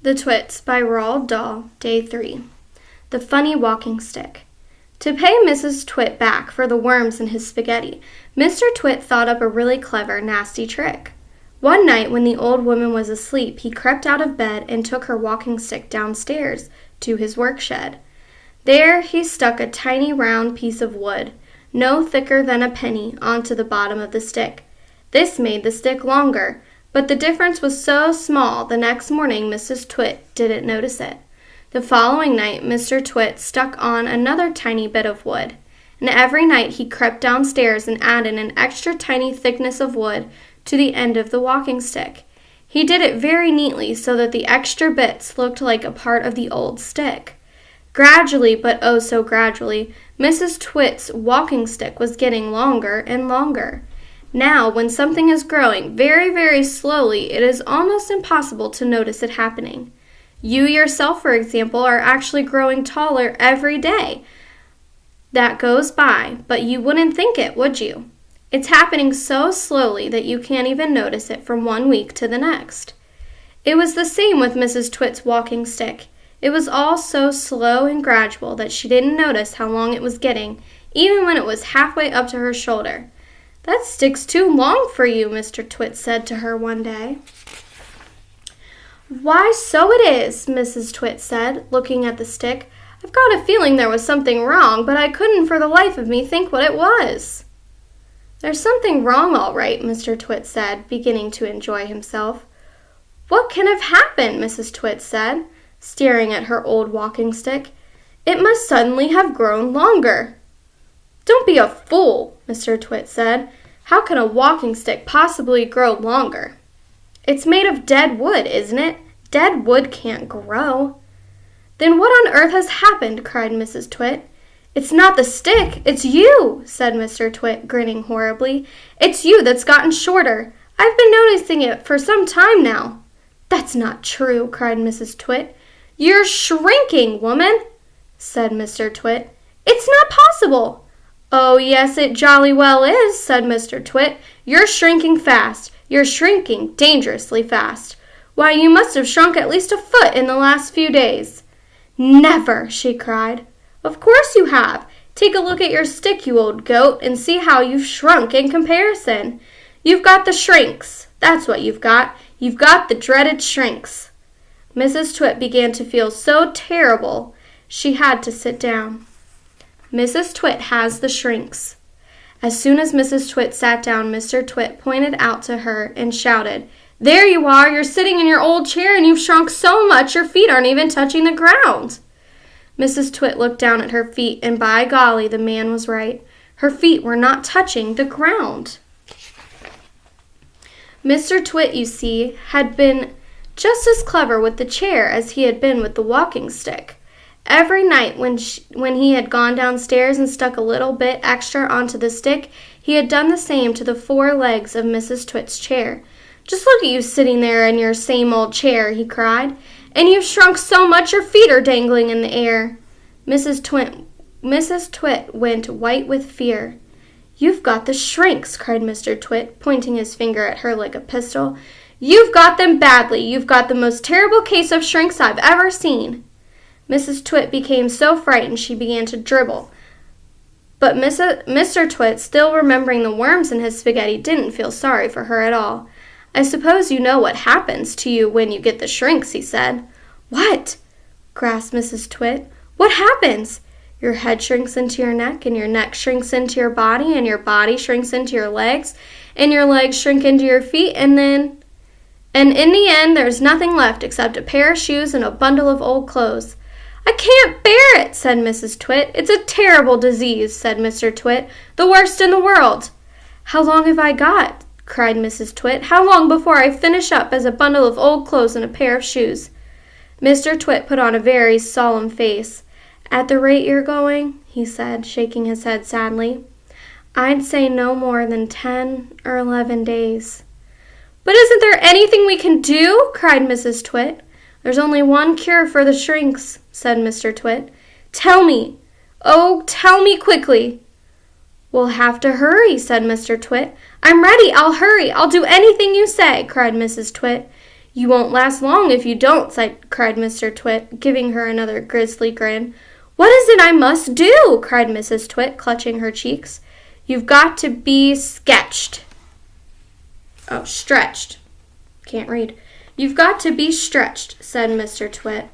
The Twits by Roald Dahl, Day 3. The Funny Walking Stick. To pay Mrs. Twit back for the worms in his spaghetti, Mr. Twit thought up a really clever, nasty trick. One night when the old woman was asleep, he crept out of bed and took her walking stick downstairs to his work shed. There he stuck a tiny round piece of wood, no thicker than a penny, onto the bottom of the stick. This made the stick longer, but the difference was so small the next morning Mrs. Twit didn't notice it. The following night Mr. Twit stuck on another tiny bit of wood, and every night he crept downstairs and added an extra tiny thickness of wood to the end of the walking stick. He did it very neatly so that the extra bits looked like a part of the old stick. Gradually, but oh so gradually, Mrs. Twit's walking stick was getting longer and longer. Now, when something is growing very, very slowly, it is almost impossible to notice it happening. You yourself, for example, are actually growing taller every day that goes by, but you wouldn't think it, would you? It's happening so slowly that you can't even notice it from one week to the next. It was the same with Mrs. Twit's walking stick. It was all so slow and gradual that she didn't notice how long it was getting, even when it was halfway up to her shoulder. "That stick's too long for you," Mr. Twit said to her one day. "Why, so it is," Mrs. Twit said, looking at the stick. "I've got a feeling there was something wrong, but I couldn't for the life of me think what it was." "There's something wrong, all right," Mr. Twit said, beginning to enjoy himself. "What can have happened?" Mrs. Twit said, staring at her old walking stick. "It must suddenly have grown longer." "Don't be a fool," Mr. Twit said. "How can a walking stick possibly grow longer?" "It's made of dead wood, isn't it? Dead wood can't grow." "Then what on earth has happened?" cried Mrs. Twit. "It's not the stick, it's you," said Mr. Twit, grinning horribly. "It's you that's gotten shorter. I've been noticing it for some time now." "That's not true," cried Mrs. Twit. "You're shrinking, woman," said Mr. Twit. "It's not possible." "Oh, yes, it jolly well is," said Mr. Twit. "You're shrinking fast. You're shrinking dangerously fast. Why, you must have shrunk at least a foot in the last few days." "Never!" she cried. "Of course you have. Take a look at your stick, you old goat, and see how you've shrunk in comparison. You've got the shrinks. That's what you've got. You've got the dreaded shrinks." Mrs. Twit began to feel so terrible she had to sit down. Mrs. Twit has the shrinks. As soon as Mrs. Twit sat down, Mr. Twit pointed out to her and shouted, "There you are! You're sitting in your old chair and you've shrunk so much your feet aren't even touching the ground." Mrs. Twit looked down at her feet, and by golly, the man was right. Her feet were not touching the ground. Mr. Twit, you see, had been just as clever with the chair as he had been with the walking stick. Every night when he had gone downstairs and stuck a little bit extra onto the stick, he had done the same to the four legs of Mrs. Twit's chair. "Just look at you sitting there in your same old chair," he cried, "and you've shrunk so much your feet are dangling in the air." Mrs. Twit went white with fear. "You've got the shrinks," cried Mr. Twit, pointing his finger at her like a pistol. "You've got them badly. You've got the most terrible case of shrinks I've ever seen." Mrs. Twit became so frightened she began to dribble. But Mr. Twit, still remembering the worms in his spaghetti, didn't feel sorry for her at all. "I suppose you know what happens to you when you get the shrinks," he said. "What?" gasped Mrs. Twit. "What happens?" "Your head shrinks into your neck, and your neck shrinks into your body, and your body shrinks into your legs, and your legs shrink into your feet, and in the end there's nothing left except a pair of shoes and a bundle of old clothes." "I can't bear it," said Mrs. Twit. "It's a terrible disease," said Mr. Twit. "The worst in the world." "How long have I got?" cried Mrs. Twit. "How long before I finish up as a bundle of old clothes and a pair of shoes?" Mr. Twit put on a very solemn face. "At the rate you're going," he said, shaking his head sadly, "I'd say no more than 10 or 11 days." "But isn't there anything we can do?" cried Mrs. Twit. "There's only one cure for the shrinks," said Mr. Twit. "Tell me. Oh, tell me quickly." "We'll have to hurry," said Mr. Twit. "I'm ready. I'll hurry. I'll do anything you say," cried Mrs. Twit. "You won't last long if you don't," cried Mr. Twit, giving her another grisly grin. "What is it I must do?" cried Mrs. Twit, clutching her cheeks. "You've got to be stretched. Can't read. "You've got to be stretched," said Mr. Twit.